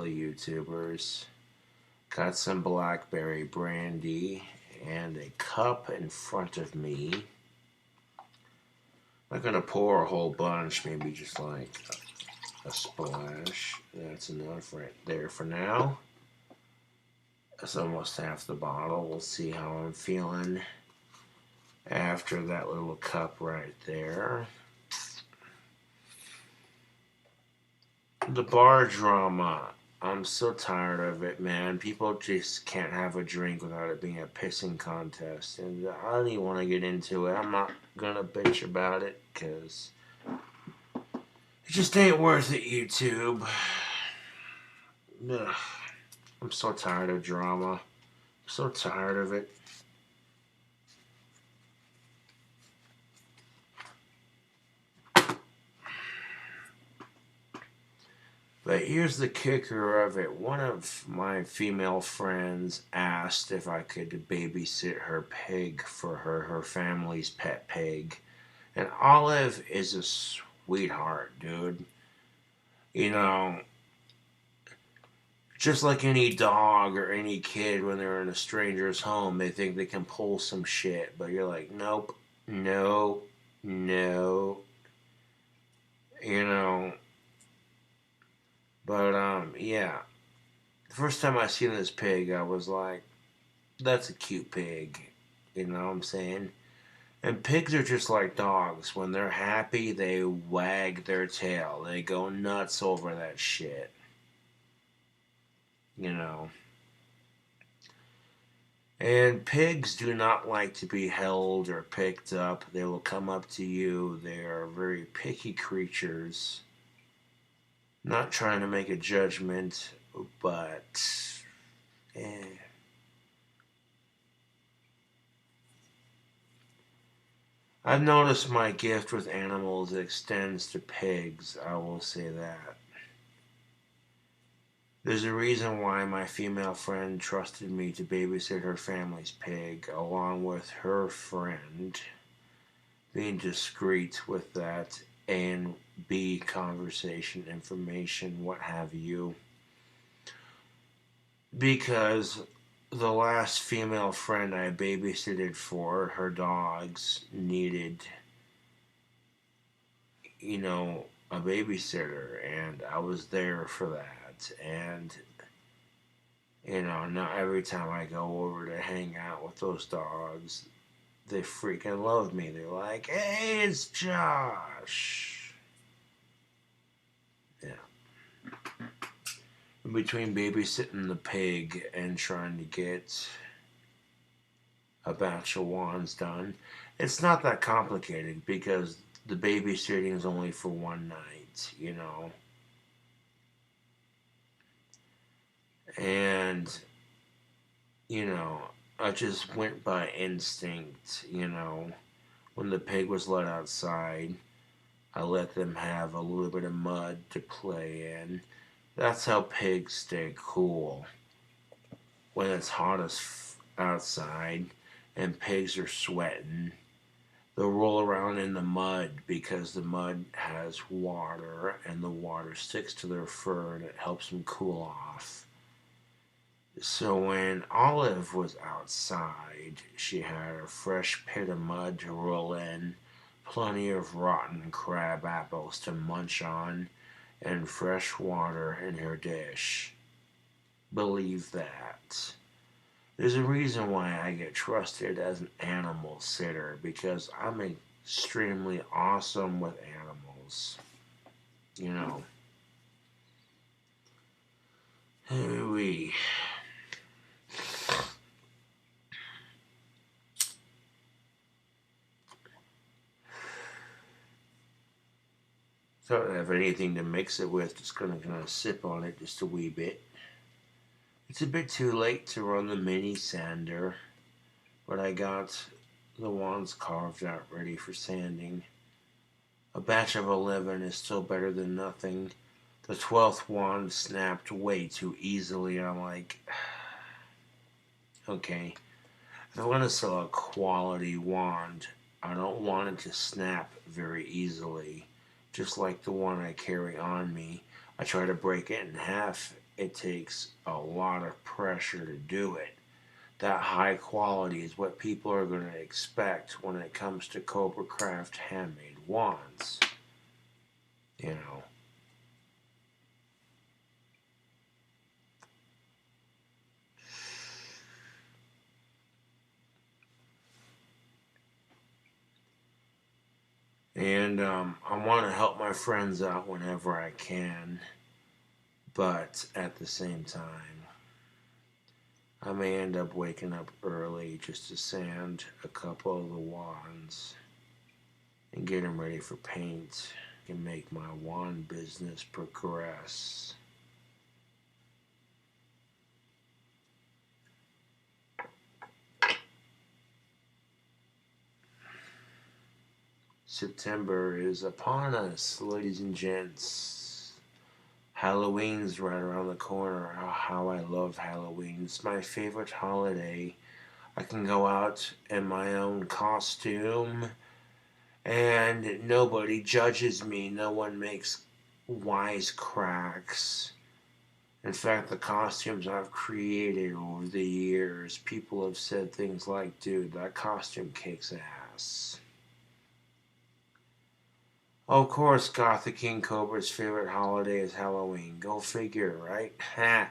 YouTubers. Got some blackberry brandy and a cup in front of me. I'm not gonna pour a whole bunch, maybe just like a splash. That's enough right there for now. That's almost half the bottle. We'll see how I'm feeling after that little cup right there. The bar drama. I'm so tired of it, man. People just can't have a drink without it being a pissing contest. And I don't even want to get into it. I'm not going to bitch about it because it just ain't worth it, YouTube. Ugh. I'm so tired of drama. I'm so tired of it. But here's the kicker of it. One of my female friends asked if I could babysit her pig for her family's pet pig. And Olive is a sweetheart, dude. You know, just like any dog or any kid when they're in a stranger's home, they think they can pull some shit. But you're like, nope, no, no. You know, but yeah. The first time I seen this pig, I was like, that's a cute pig. You know what I'm saying? And pigs are just like dogs. When they're happy, they wag their tail. They go nuts over that shit. You know. And pigs do not like to be held or picked up. They will come up to you. They are very picky creatures. Not trying to make a judgment, but eh. I've noticed my gift with animals extends to pigs, I will say that. There's a reason why my female friend trusted me to babysit her family's pig, along with her friend, being discreet with that A and B conversation, information, what have you. Because the last female friend I babysitted for, her dogs needed, a babysitter, and I was there for that. And, now every time I go over to hang out with those dogs, they freaking love me. They're like, hey, it's Josh. Yeah. In between babysitting the pig and trying to get a batch of wands done, it's not that complicated because the babysitting is only for one night, And, I just went by instinct, When the pig was let outside, I let them have a little bit of mud to play in. That's how pigs stay cool. When it's hot as outside and pigs are sweating, they'll roll around in the mud because the mud has water and the water sticks to their fur and it helps them cool off. So when Olive was outside, she had a fresh pit of mud to roll in, plenty of rotten crab apples to munch on, and fresh water in her dish. Believe that. There's a reason why I get trusted as an animal sitter because I'm extremely awesome with animals. You know. Hooey. Don't have anything to mix it with, just gonna sip on it just a wee bit. It's a bit too late to run the mini sander, but I got the wands carved out ready for sanding. A batch of 11 is still better than nothing. The 12th wand snapped way too easily, and I'm like, okay, if I want to sell a quality wand, I don't want it to snap very easily, just like the one I carry on me. I try to break it in half. It takes a lot of pressure to do it. That high quality is what people are going to expect when it comes to Cobra Craft handmade wands. You know. And I want to help my friends out whenever I can. But at the same time, I may end up waking up early just to sand a couple of the wands and get them ready for paint and make my wand business progress. September is upon us, ladies and gents. Halloween's right around the corner. Oh, how I love Halloween. It's my favorite holiday. I can go out in my own costume and nobody judges me. No one makes wisecracks. In fact, the costumes I've created over the years, people have said things like, dude, that costume kicks ass. Of course, Gothic King Cobra's favorite holiday is Halloween. Go figure, right? Ha!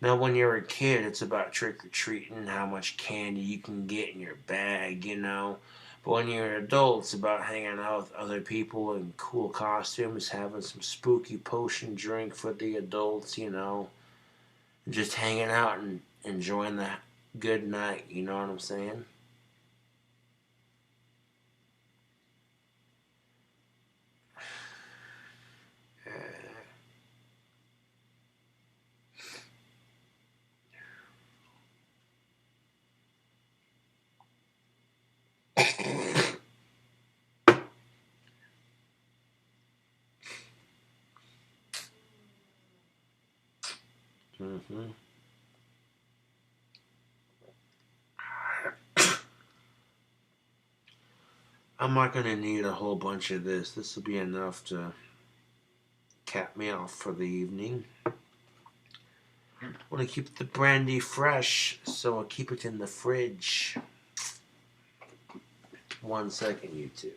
Now, when you're a kid, it's about trick-or-treating, how much candy you can get in your bag, you know. But when you're an adult, it's about hanging out with other people in cool costumes, having some spooky potion drink for the adults, you know. And just hanging out and enjoying the good night, you know what I'm saying? Mm-hmm. I'm not going to need a whole bunch of this. This will be enough to cap me off for the evening. I want to keep the brandy fresh, so I'll keep it in the fridge. 1 second, you two.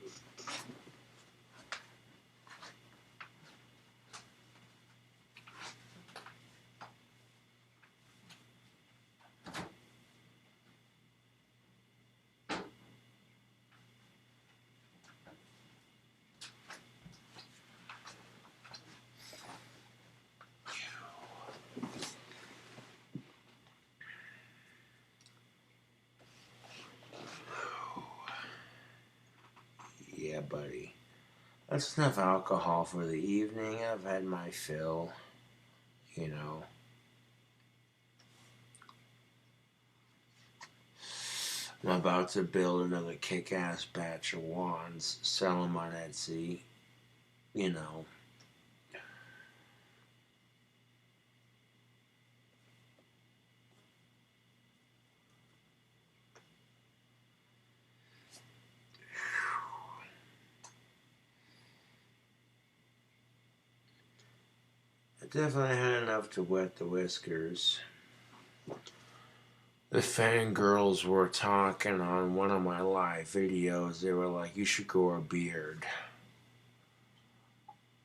Yeah, buddy. That's enough alcohol for the evening. I've had my fill, you know. I'm about to build another kick-ass batch of wands, sell them on Etsy, you know. I definitely had enough to wet the whiskers. The fangirls were talking on one of my live videos. They were like, you should grow a beard.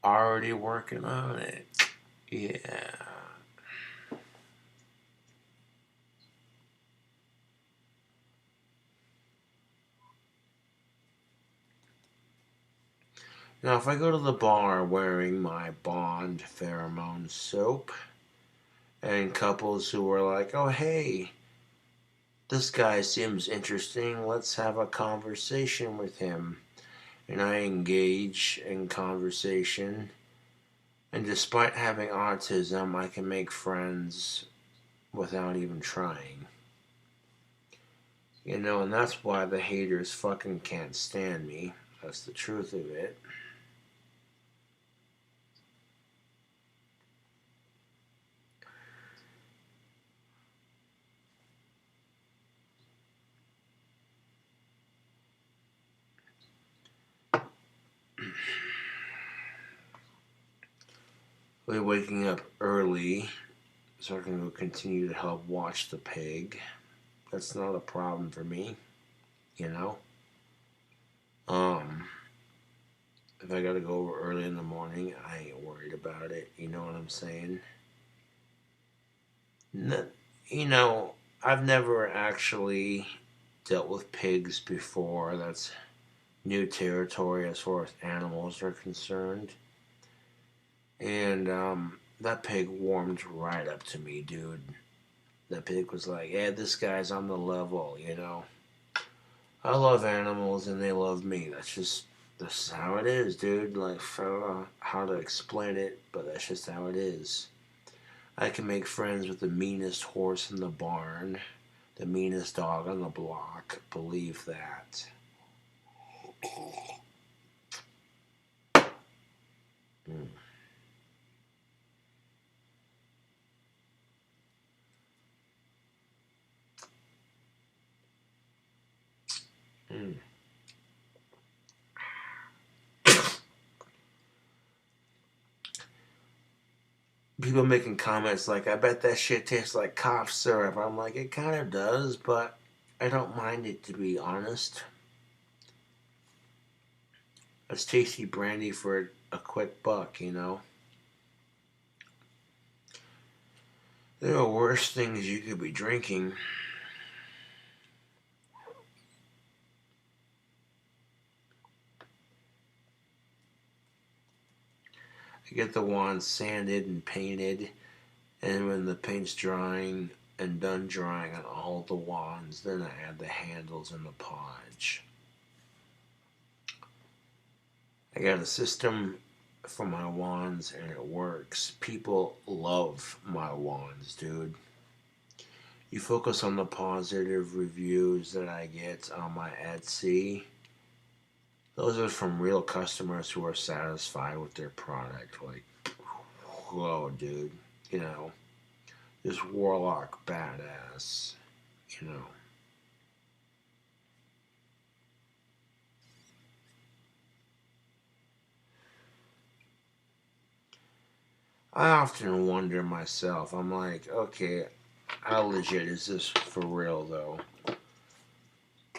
Already working on it. Yeah. Now, if I go to the bar wearing my Bond pheromone soap, and couples who are like, oh, hey, this guy seems interesting, let's have a conversation with him. And I engage in conversation, and despite having autism, I can make friends without even trying. You know, and that's why the haters fucking can't stand me. That's the truth of it. I'll be waking up early so I can go continue to help watch the pig. That's not a problem for me, you know. Um, if I gotta go over early in the morning, I ain't worried about it. You know what I'm saying? You know, I've never actually dealt with pigs before. That's new territory as far as animals are concerned. And that pig warmed right up to me, dude. That pig was like, yeah, this guy's on the level, you know. I love animals and they love me. That's how it is, dude. Like, I don't know how to explain it, but that's just how it is. I can make friends with the meanest horse in the barn, the meanest dog on the block. Believe that. Mm. Mm. People making comments like, I bet that shit tastes like cough syrup. I'm like, it kind of does, but I don't mind it, to be honest. It's tasty brandy for a quick buck, you know? There are worse things you could be drinking. I get the wand sanded and painted, and when the paint's drying and done drying on all the wands, then I add the handles and the podge. I got a system for my wands and it works. People love my wands, dude. You focus on the positive reviews that I get on my Etsy. Those are from real customers who are satisfied with their product. Like, whoa, dude. You know, this warlock badass. You know. I often wonder myself, I'm like, okay, how legit is this for real though?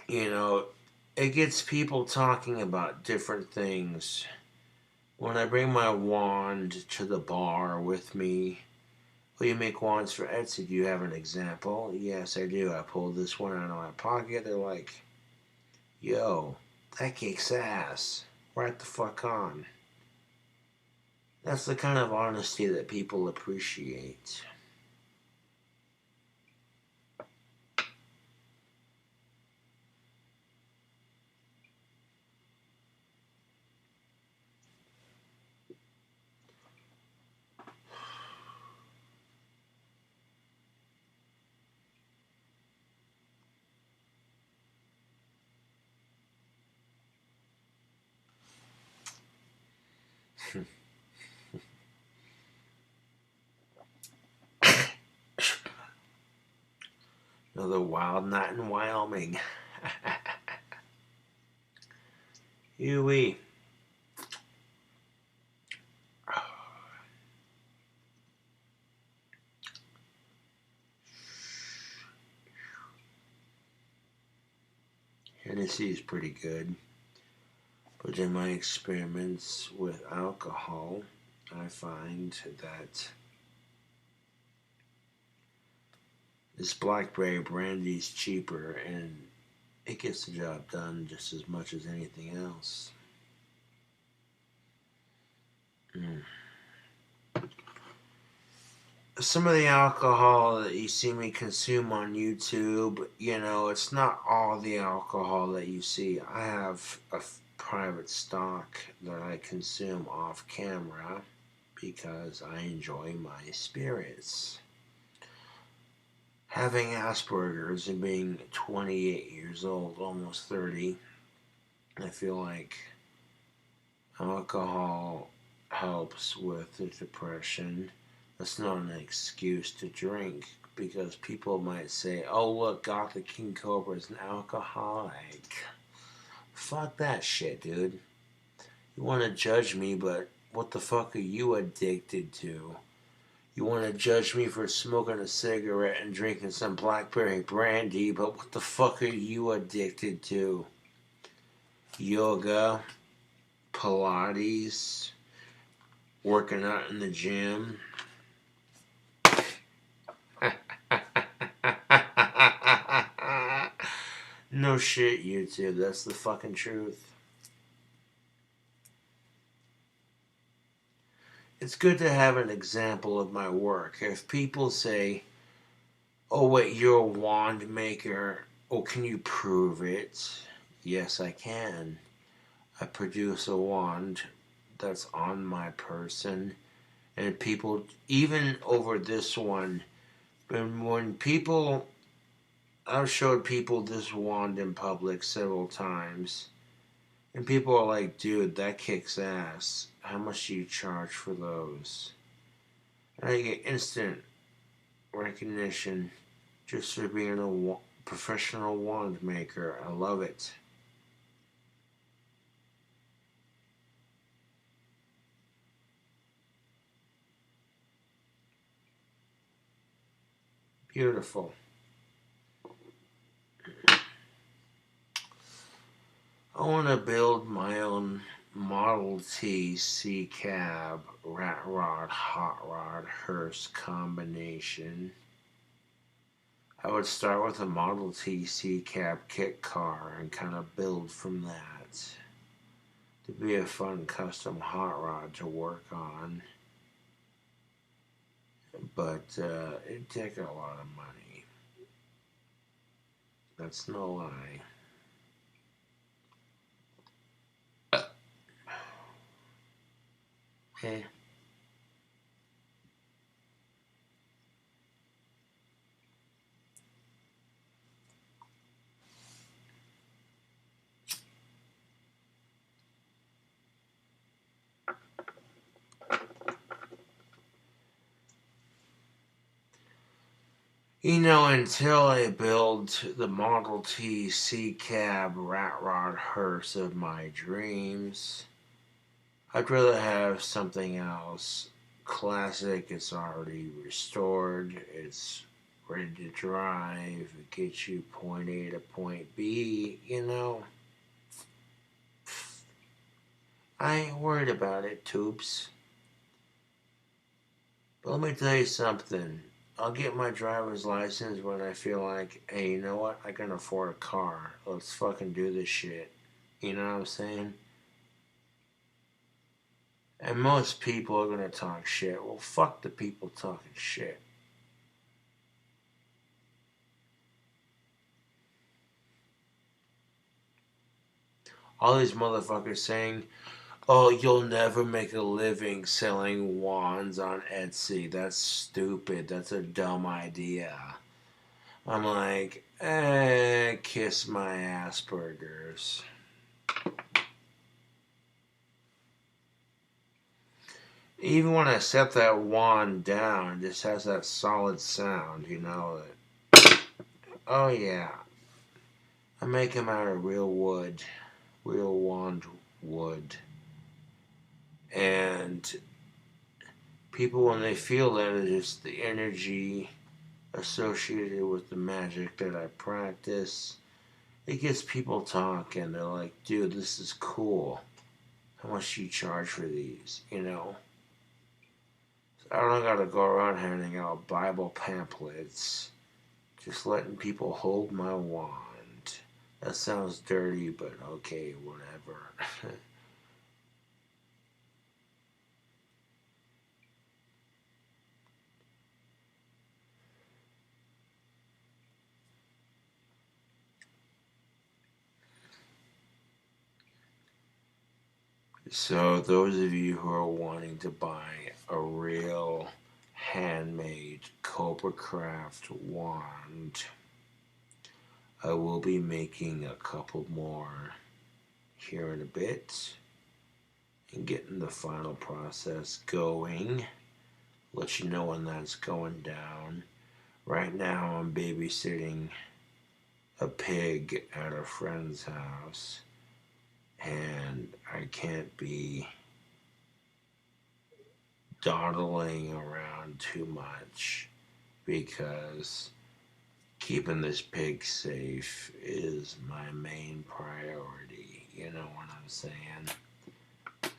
You know, it gets people talking about different things. When I bring my wand to the bar with me, well, you make wands for Etsy. Do you have an example? Yes, I do. I pulled this one out of my pocket. They're like, yo, that kicks ass. Right the fuck on. That's the kind of honesty that people appreciate. Another wild night in Wyoming. Huey. Hennessy is pretty good. But in my experiments with alcohol, I find that this blackberry brandy is cheaper and it gets the job done just as much as anything else. Mm. Some of the alcohol that you see me consume on YouTube, you know, it's not all the alcohol that you see. I have a private stock that I consume off camera because I enjoy my spirits. Having Asperger's and being 28 years old, almost 30, I feel like alcohol helps with the depression. That's not an excuse to drink because people might say, oh, look, Got the King Cobra is an alcoholic. Fuck that shit, dude. You want to judge me, but what the fuck are you addicted to? You want to judge me for smoking a cigarette and drinking some blackberry brandy, but what the fuck are you addicted to? Yoga, Pilates, working out in the gym. No shit, YouTube. That's the fucking truth. It's good to have an example of my work. If people say, oh, wait, you're a wand maker. Oh, can you prove it? Yes, I can. I produce a wand that's on my person. And people, even over this one, when people, I've showed people this wand in public several times. And people are like, dude, that kicks ass. How much do you charge for those? And I get instant recognition just for being a professional wand maker. I love it. Beautiful. I want to build my own Model T C cab rat rod hot rod hearse combination. I would start with a Model T C cab kit car and kind of build from that. To be a fun custom hot rod to work on. But it'd take a lot of money. That's no lie. Okay. You know, until I build the Model T C cab rat rod hearse of my dreams, I'd rather have something else. Classic, it's already restored, it's ready to drive, it gets you point A to point B, you know. I ain't worried about it, tubes. But let me tell you something. I'll get my driver's license when I feel like, hey, you know what? I can afford a car. Let's fucking do this shit. You know what I'm saying? And most people are gonna talk shit. Well, fuck the people talking shit. All these motherfuckers saying, oh, you'll never make a living selling wands on Etsy. That's stupid. That's a dumb idea. I'm like, kiss my Asperger's. Even when I set that wand down, it just has that solid sound, you know. Oh yeah, I make them out of real wood, real wand wood. And people, when they feel that, it's just the energy associated with the magic that I practice. It gets people talking. They're like, dude, this is cool. How much do you charge for these? You know? I don't gotta go around handing out Bible pamphlets. Just letting people hold my wand. That sounds dirty, but okay, whatever. So, those of you who are wanting to buy a real handmade Cobra Craft wand, I will be making a couple more here in a bit and getting the final process going. Let you know when that's going down. Right now, I'm babysitting a pig at a friend's house, and I can't be dawdling around too much because keeping this pig safe is my main priority. You know what I'm saying?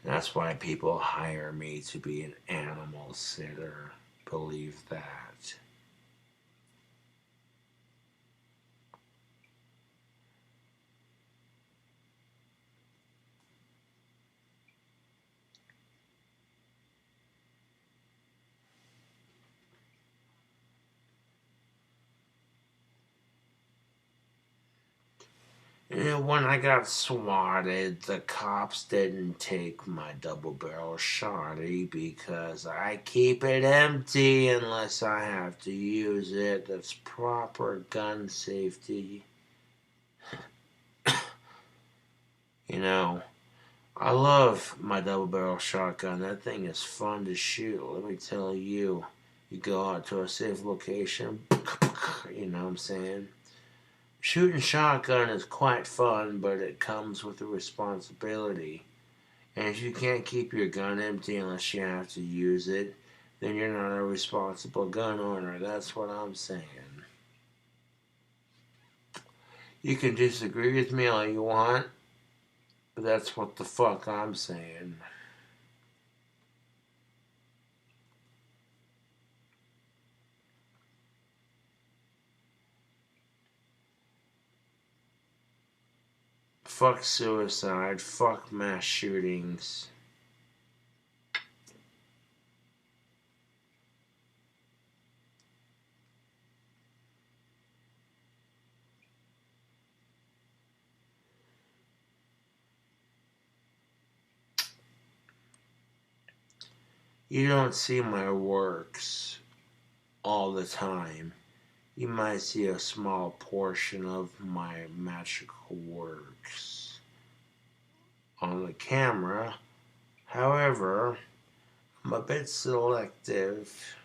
That's why people hire me to be an animal sitter. Believe that. And when I got swatted, the cops didn't take my double barrel shotty because I keep it empty unless I have to use it. That's proper gun safety. You know, I love my double barrel shotgun. That thing is fun to shoot. Let me tell you. You go out to a safe location, you know what I'm saying? Shooting shotgun is quite fun, but it comes with a responsibility. And if you can't keep your gun empty unless you have to use it, then you're not a responsible gun owner. That's what I'm saying. You can disagree with me all you want, but that's what the fuck I'm saying. Fuck suicide. Fuck mass shootings. You don't see my works all the time. You might see a small portion of my magical works on the camera. However, I'm a bit selective.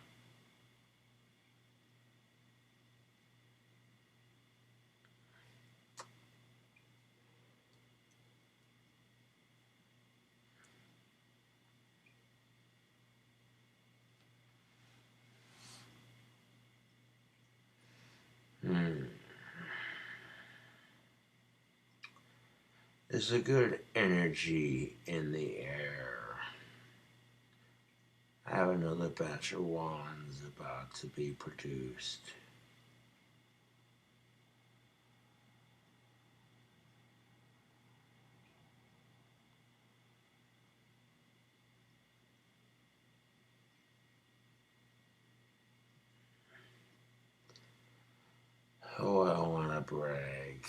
There's a good energy in the air. I have another batch of wands about to be produced. Oh, I want to brag.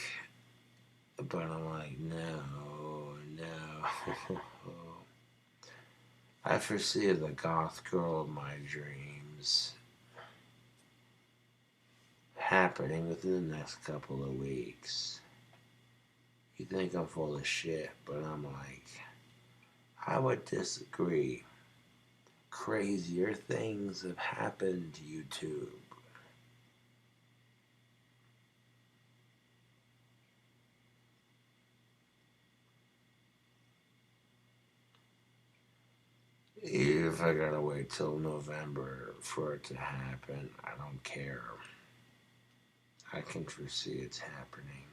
But I'm like, no, no. I foresee the goth girl of my dreams happening within the next couple of weeks. You think I'm full of shit, but I'm like, I would disagree. Crazier things have happened to YouTube. If I gotta wait till November for it to happen, I don't care. I can foresee it's happening.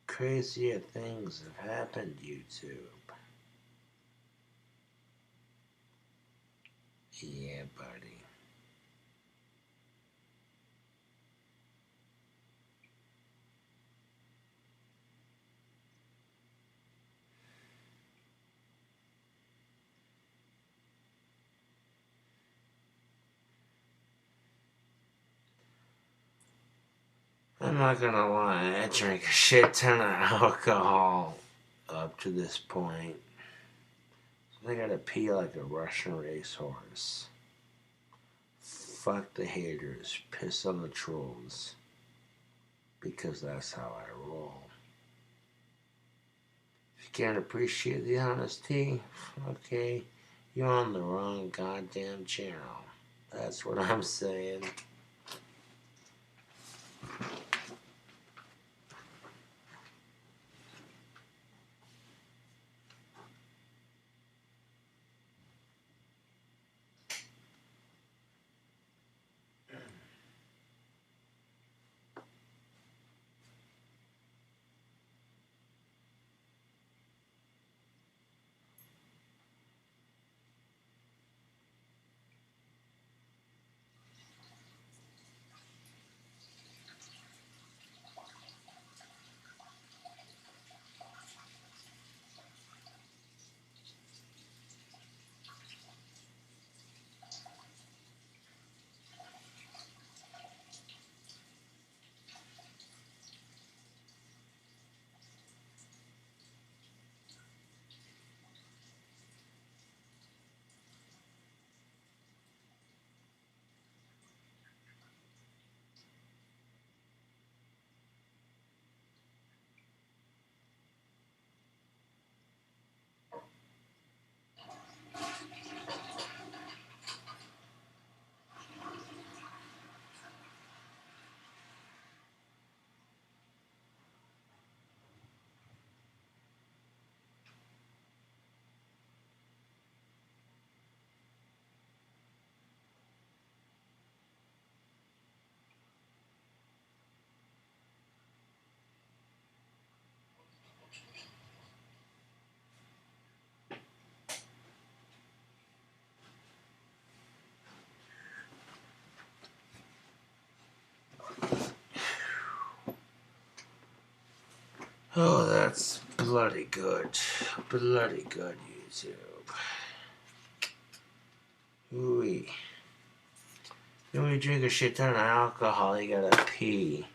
Crazier things have happened, YouTube. Yeah, buddy. I'm not gonna lie, I drank a shit ton of alcohol up to this point. So I gotta pee like a Russian racehorse. Fuck the haters, piss on the trolls. Because that's how I roll. If Can't appreciate the honesty? Okay, you're on the wrong goddamn channel. That's what I'm saying. Oh, that's bloody good. Bloody good, YouTube. Ooh. When you drink a shit ton of alcohol, you gotta pee.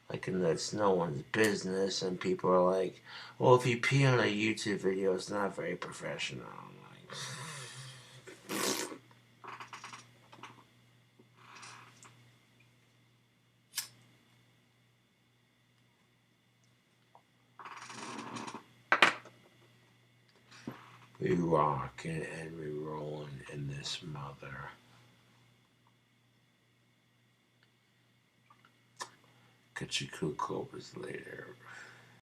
Like, and that's no one's business. And people are like, well, if you pee on a YouTube video, it's not very professional. I'm like, we rock and we rollin' in this mother. Catch you cool cobras later.